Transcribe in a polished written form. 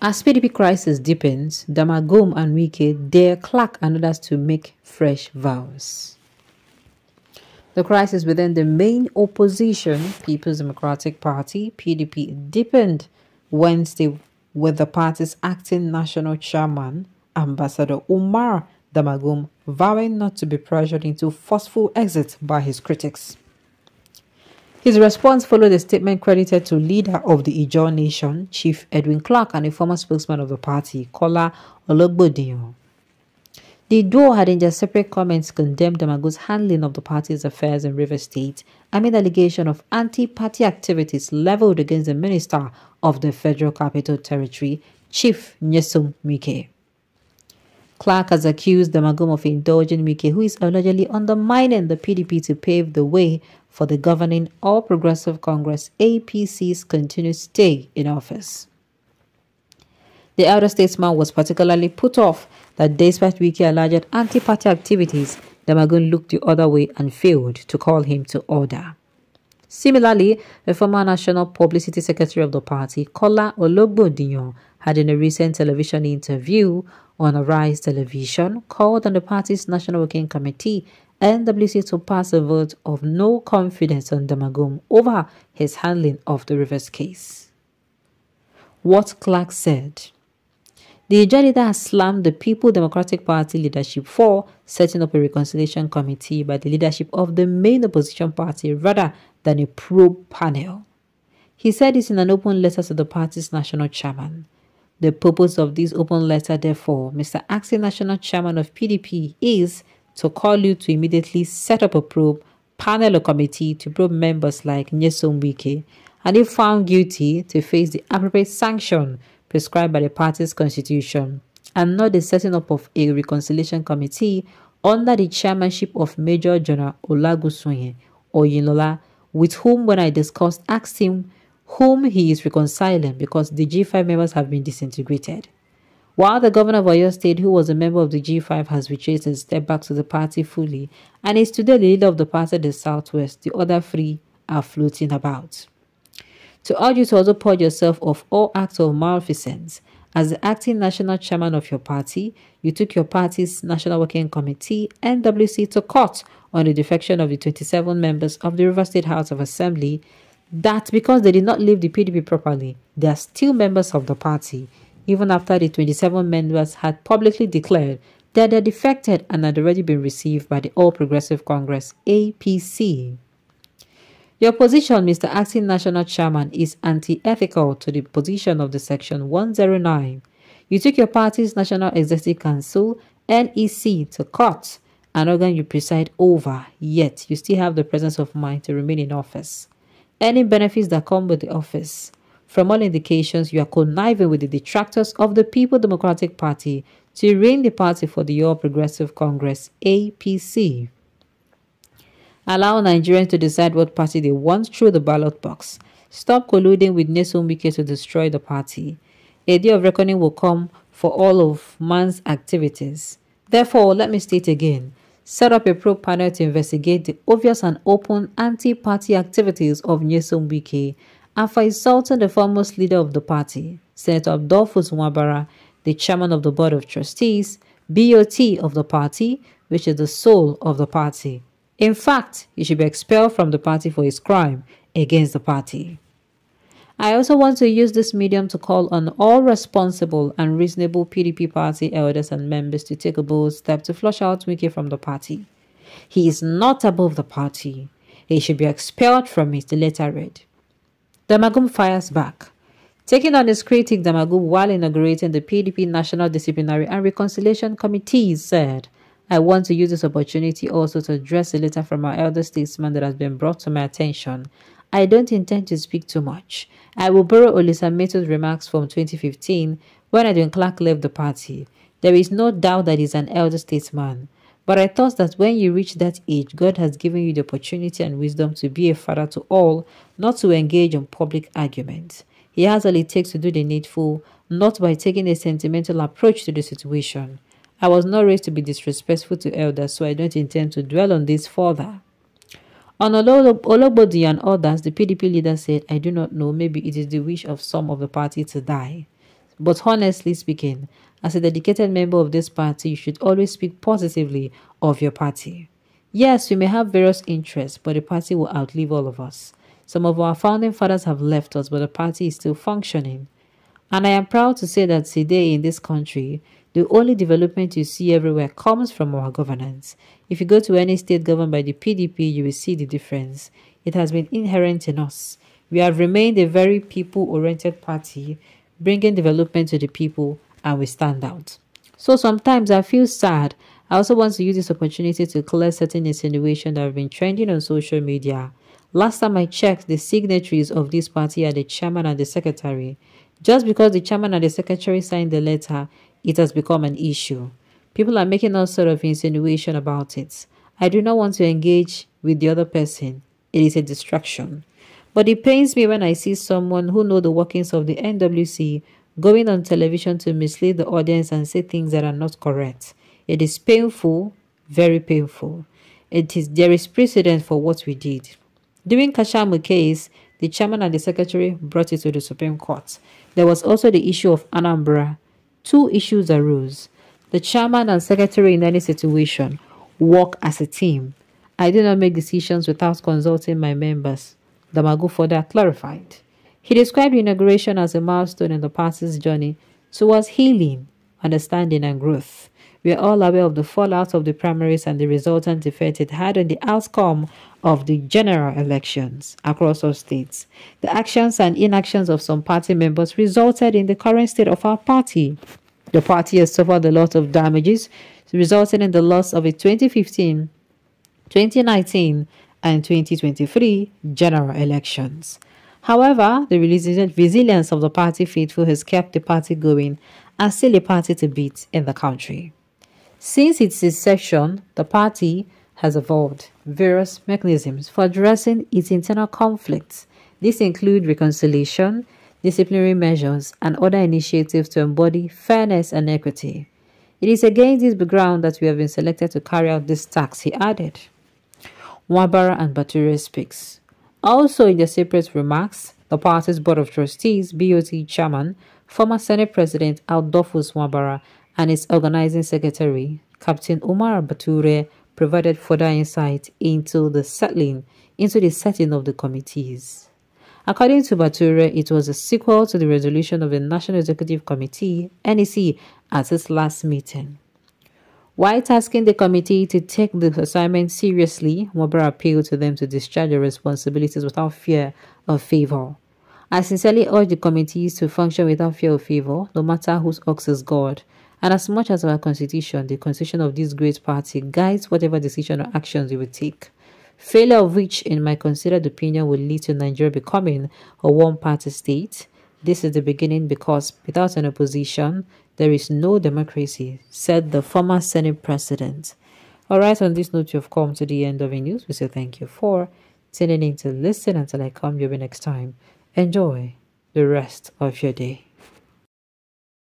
As PDP crisis deepens, Damagum and Wike dare Clark and others to make fresh vows. The crisis within the main opposition, People's Democratic Party, PDP, deepened Wednesday with the party's acting national chairman, Ambassador Umar Damagum, vowing not to be pressured into forceful exit by his critics. His response followed a statement credited to leader of the Ijaw Nation, Chief Edwin Clark, and a former spokesman of the party, Kola Ologbodiyan. The duo had in their separate comments condemned Damagum's handling of the party's affairs in Rivers State amid allegation of anti-party activities leveled against the minister of the Federal Capital Territory, Chief Nyesom Wike. Clark has accused Damagum of indulging Wike, who is allegedly undermining the PDP to pave the way for the governing All Progressive Congress APC's continued stay in office. The elder statesman was particularly put off that despite Wike alleged anti-party activities, Damagum looked the other way and failed to call him to order. Similarly, the former National Publicity Secretary of the party, Kola Ologbodiyan, had in a recent television interview on Arise Television called on the party's National Working Committee NWC to pass a vote of no confidence on Damagum over his handling of the Rivers case. What Clark said: the Ijaw leader has slammed the People Democratic Party leadership for setting up a reconciliation committee by the leadership of the main opposition party rather than a probe panel. He said this in an open letter to the party's national chairman. The purpose of this open letter, therefore, Mr. Acting National Chairman of PDP, is to call you to immediately set up a probe panel or committee to probe members like Nyesom Wike, and if found guilty, to face the appropriate sanction prescribed by the party's constitution, and not the setting up of a reconciliation committee under the chairmanship of Major General Olagusunye Oyinlola, with whom, when I discussed, asked him whom he is reconciling because the G5 members have been disintegrated. While the governor of Oyo State, who was a member of the G5, has retraced and stepped back to the party fully and is today the leader of the party in the Southwest, the other three are floating about. To urge you to also purge yourself of all acts of malfeasance. As the acting national chairman of your party, you took your party's National Working Committee, NWC, to court on the defection of the 27 members of the River State House of Assembly, that because they did not leave the PDP properly, they are still members of the party, even after the 27 members had publicly declared that they defected and had already been received by the All Progressive Congress APC. Your position, Mr. Acting National Chairman, is anti-ethical to the position of the Section 109. You took your party's National Executive Council, NEC, to court, an organ you preside over, yet you still have the presence of mind to remain in office. Any benefits that come with the office. From all indications, you are conniving with the detractors of the People Democratic Party to ruin the party for the All Progressive Congress APC. Allow Nigerians to decide what party they want through the ballot box. Stop colluding with Nyesom Wike to destroy the party. A day of reckoning will come for all of man's activities. Therefore, let me state again, set up a probe panel to investigate the obvious and open anti-party activities of Nyesom Wike and for insulting the foremost leader of the party, Senator Adolphus Nwabara, the chairman of the Board of Trustees, BOT of the party, which is the soul of the party. In fact, he should be expelled from the party for his crime against the party. I also want to use this medium to call on all responsible and reasonable PDP party elders and members to take a bold step to flush out Wike from the party. He is not above the party. He should be expelled from it, the letter read. Damagum fires back. Taking on his critic, Damagum, while inaugurating the PDP National Disciplinary and Reconciliation Committee, said, I want to use this opportunity also to address a letter from our elder statesman that has been brought to my attention. I don't intend to speak too much. I will borrow Olisa Meto's remarks from 2015 when Edwin Clark left the party. There is no doubt that he is an elder statesman. But I thought that when you reach that age, God has given you the opportunity and wisdom to be a father to all, not to engage in public arguments. He has all it takes to do the needful, not by taking a sentimental approach to the situation. I was not raised to be disrespectful to elders, so I don't intend to dwell on this further. On Ologbodiyan and others, the PDP leader said, I do not know, maybe it is the wish of some of the party to die. But honestly speaking, as a dedicated member of this party, you should always speak positively of your party. Yes, we may have various interests, but the party will outlive all of us. Some of our founding fathers have left us, but the party is still functioning. And I am proud to say that today in this country, the only development you see everywhere comes from our governance. If you go to any state governed by the PDP, you will see the difference. It has been inherent in us. We have remained a very people-oriented party, bringing development to the people, and we stand out. So sometimes I feel sad. I also want to use this opportunity to clear certain insinuations that have been trending on social media. Last time I checked, the signatories of this party are the chairman and the secretary. Just because the chairman and the secretary signed the letter, it has become an issue. People are making all sort of insinuation about it. I do not want to engage with the other person. It is a distraction. But it pains me when I see someone who knows the workings of the NWC going on television to mislead the audience and say things that are not correct. It is painful, very painful. There is precedent for what we did. During Kashamu case, the chairman and the secretary brought it to the Supreme Court. There was also the issue of Anambra. Two issues arose. The chairman and secretary in any situation work as a team. I do not make decisions without consulting my members, Damagum further clarified. He described the inauguration as a milestone in the party's journey towards healing, understanding, and growth. We are all aware of the fallout of the primaries and the resultant effect it had on the outcome of the general elections across all states. The actions and inactions of some party members resulted in the current state of our party. The party has suffered a lot of damages, resulting in the loss of its 2015, 2019, and 2023 general elections. However, the resilience of the party faithful has kept the party going and still a party to beat in the country. Since its inception, the party has evolved various mechanisms for addressing its internal conflicts. These include reconciliation, disciplinary measures, and other initiatives to embody fairness and equity. It is against this background that we have been selected to carry out this task, he added. Nwabara and Bature speaks. Also in their separate remarks, the party's Board of Trustees, BOT Chairman, former Senate President Aldofus Nwabara, and its organizing secretary, Captain Umar Bature, provided further insight into the setting of the committees. According to Bature, it was a sequel to the resolution of the National Executive Committee, NEC, at its last meeting. While tasking the committee to take the assignment seriously, Nwabara appealed to them to discharge their responsibilities without fear of favor. I sincerely urge the committees to function without fear of favor, no matter whose ox is God. And as much as our constitution, the constitution of this great party, guides whatever decision or actions we will take. Failure of which, in my considered opinion, will lead to Nigeria becoming a one-party state. This is the beginning because without an opposition, there is no democracy, said the former Senate President. Alright, on this note, you have come to the end of the news. We say thank you for tuning in to listen. Until I come your way next time, enjoy the rest of your day.